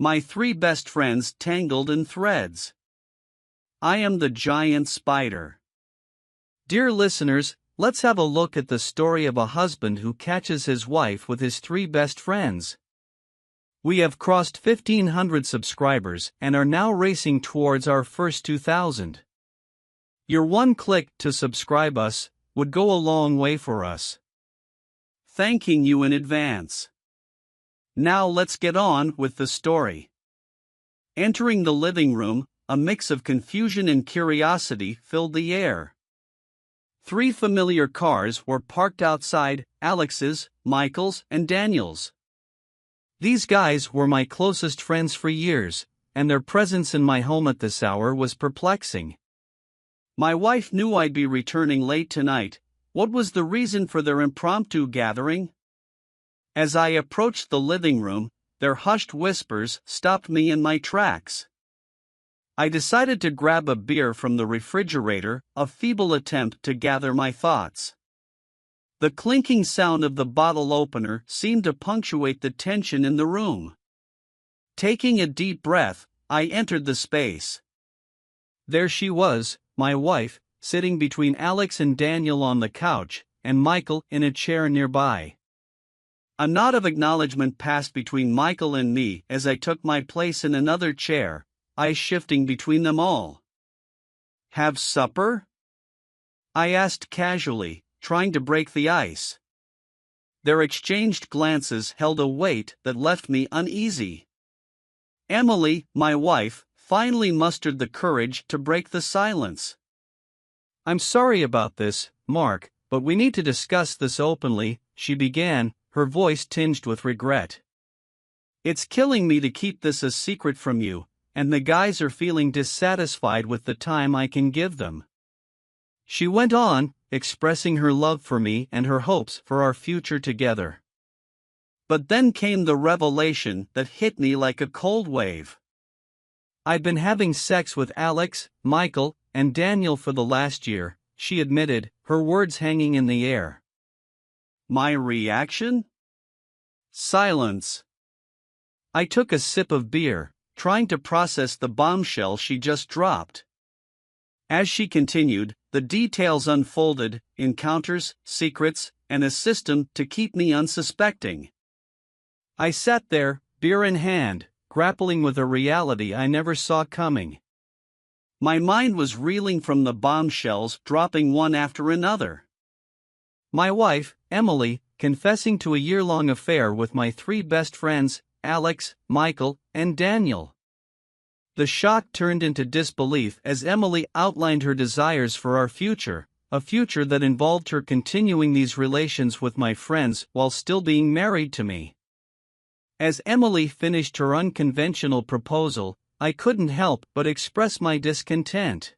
My three best friends tangled in threads. I am the giant spider. Dear listeners, let's have a look at the story of a husband who catches his wife with his three best friends. We have crossed 1,500 subscribers and are now racing towards our first 2,000. Your one click to subscribe us would go a long way for us. Thanking you in advance. Now let's get on with the story. Entering the living room, a mix of confusion and curiosity filled the air. Three familiar cars were parked outside: Alex's, Michael's, and Daniel's. These guys were my closest friends for years, and their presence in my home at this hour was perplexing. My wife knew I'd be returning late tonight. What was the reason for their impromptu gathering? As I approached the living room, their hushed whispers stopped me in my tracks. I decided to grab a beer from the refrigerator, a feeble attempt to gather my thoughts. The clinking sound of the bottle opener seemed to punctuate the tension in the room. Taking a deep breath, I entered the space. There she was, my wife, sitting between Alex and Daniel on the couch, and Michael in a chair nearby. A nod of acknowledgement passed between Michael and me as I took my place in another chair, eyes shifting between them all. "Have supper?" I asked casually, trying to break the ice. Their exchanged glances held a weight that left me uneasy. Emily, my wife, finally mustered the courage to break the silence. "I'm sorry about this, Mark, but we need to discuss this openly," she began, her voice tinged with regret. "It's killing me to keep this a secret from you, and the guys are feeling dissatisfied with the time I can give them." She went on, expressing her love for me and her hopes for our future together. But then came the revelation that hit me like a cold wave. "I'd been having sex with Alex, Michael, and Daniel for the last year," she admitted, her words hanging in the air. My reaction? Silence. I took a sip of beer, trying to process the bombshell she just dropped. As she continued, the details unfolded: encounters, secrets, and a system to keep me unsuspecting. I sat there, beer in hand, grappling with a reality I never saw coming. My mind was reeling from the bombshells dropping one after another. My wife, Emily, confessing to a year-long affair with my three best friends, Alex, Michael, and Daniel. The shock turned into disbelief as Emily outlined her desires for our future, a future that involved her continuing these relations with my friends while still being married to me. As Emily finished her unconventional proposal, I couldn't help but express my discontent.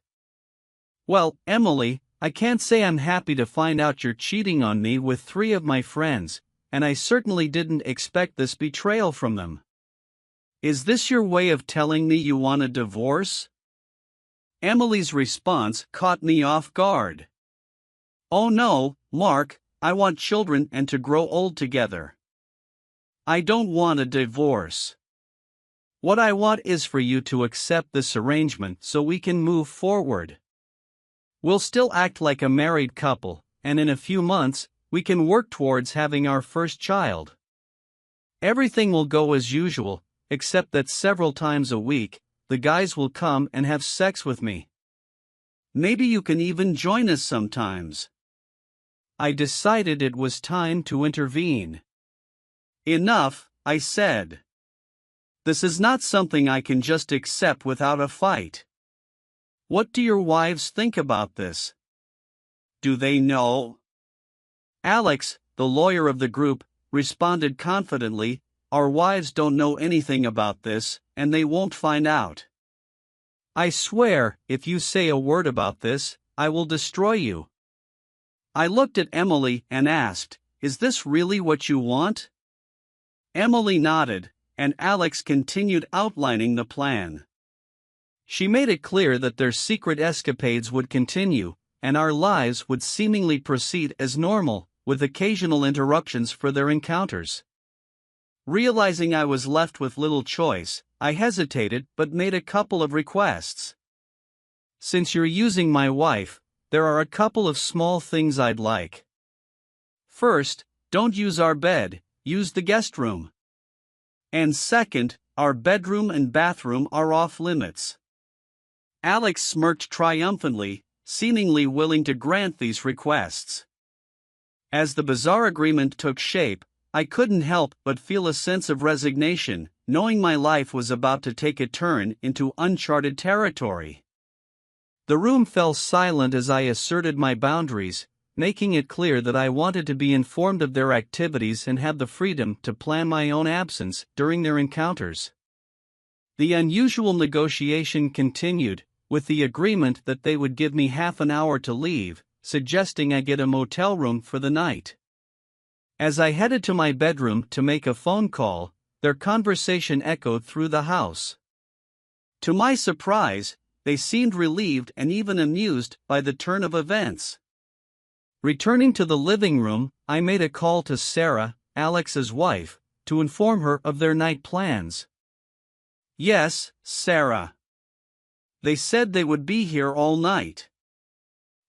"Well, Emily, I can't say I'm happy to find out you're cheating on me with three of my friends, and I certainly didn't expect this betrayal from them. Is this your way of telling me you want a divorce?" Emily's response caught me off guard. "Oh no, Mark, I want children and to grow old together. I don't want a divorce. What I want is for you to accept this arrangement so we can move forward. We'll still act like a married couple, and in a few months, we can work towards having our first child. Everything will go as usual, except that several times a week, the guys will come and have sex with me. Maybe you can even join us sometimes." I decided it was time to intervene. "Enough," I said. "This is not something I can just accept without a fight. What do your wives think about this? Do they know?" Alex, the lawyer of the group, responded confidently, "Our wives don't know anything about this, and they won't find out. I swear, if you say a word about this, I will destroy you." I looked at Emily and asked, "Is this really what you want?" Emily nodded, and Alex continued outlining the plan. She made it clear that their secret escapades would continue, and our lives would seemingly proceed as normal, with occasional interruptions for their encounters. Realizing I was left with little choice, I hesitated but made a couple of requests. Since you're using my wife, there are a couple of small things I'd like. First, don't use our bed, use the guest room. And second, our bedroom and bathroom are off limits. Alex smirked triumphantly, seemingly willing to grant these requests. As the bizarre agreement took shape, I couldn't help but feel a sense of resignation, knowing my life was about to take a turn into uncharted territory. The room fell silent as I asserted my boundaries, making it clear that I wanted to be informed of their activities and have the freedom to plan my own absence during their encounters. The unusual negotiation continued, with the agreement that they would give me half an hour to leave, suggesting I get a motel room for the night. As I headed to my bedroom to make a phone call, their conversation echoed through the house. To my surprise, they seemed relieved and even amused by the turn of events. Returning to the living room, I made a call to Sarah, Alex's wife, to inform her of their night plans. Yes, Sarah. They said they would be here all night.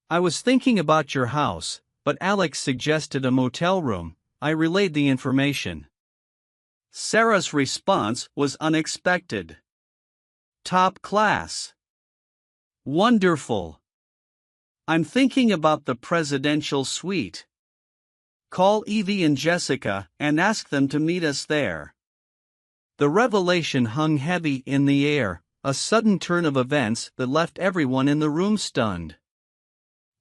I was thinking about your house, but Alex suggested a motel room. I relayed the information. Sarah's response was unexpected. Top class. Wonderful. I'm thinking about the presidential suite. Call Evie and Jessica and ask them to meet us there. The revelation hung heavy in the air, a sudden turn of events that left everyone in the room stunned.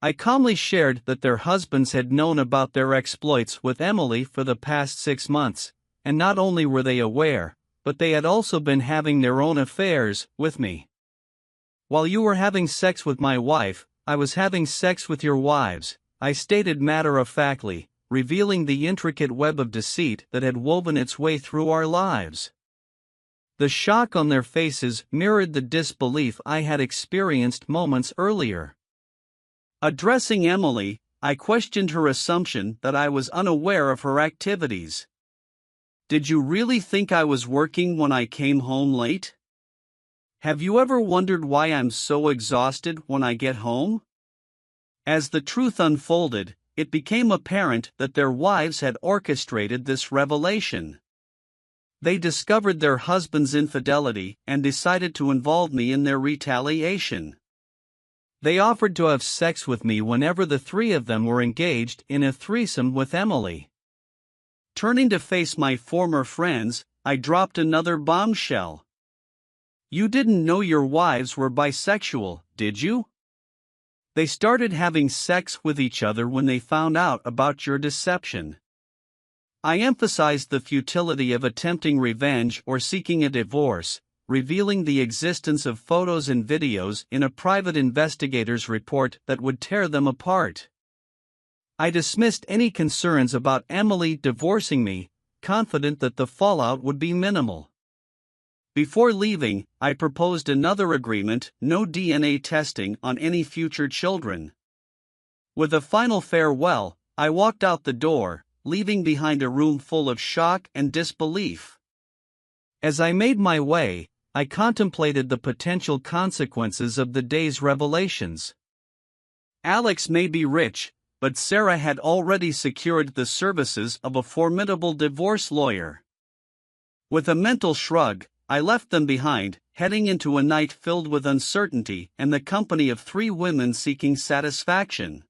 I calmly shared that their husbands had known about their exploits with Emily for the past 6 months, and not only were they aware, but they had also been having their own affairs with me. While you were having sex with my wife, I was having sex with your wives, I stated matter-of-factly, revealing the intricate web of deceit that had woven its way through our lives. The shock on their faces mirrored the disbelief I had experienced moments earlier. Addressing Emily, I questioned her assumption that I was unaware of her activities. Did you really think I was working when I came home late? Have you ever wondered why I'm so exhausted when I get home? As the truth unfolded, it became apparent that their wives had orchestrated this revelation. They discovered their husband's infidelity and decided to involve me in their retaliation. They offered to have sex with me whenever the three of them were engaged in a threesome with Emily. Turning to face my former friends, I dropped another bombshell. You didn't know your wives were bisexual, did you? They started having sex with each other when they found out about your deception. I emphasized the futility of attempting revenge or seeking a divorce, revealing the existence of photos and videos in a private investigator's report that would tear them apart. I dismissed any concerns about Emily divorcing me, confident that the fallout would be minimal. Before leaving, I proposed another agreement: no DNA testing on any future children. With a final farewell, I walked out the door, leaving behind a room full of shock and disbelief. As I made my way, I contemplated the potential consequences of the day's revelations. Alex may be rich, but Sarah had already secured the services of a formidable divorce lawyer. With a mental shrug, I left them behind, heading into a night filled with uncertainty and the company of 3 women seeking satisfaction.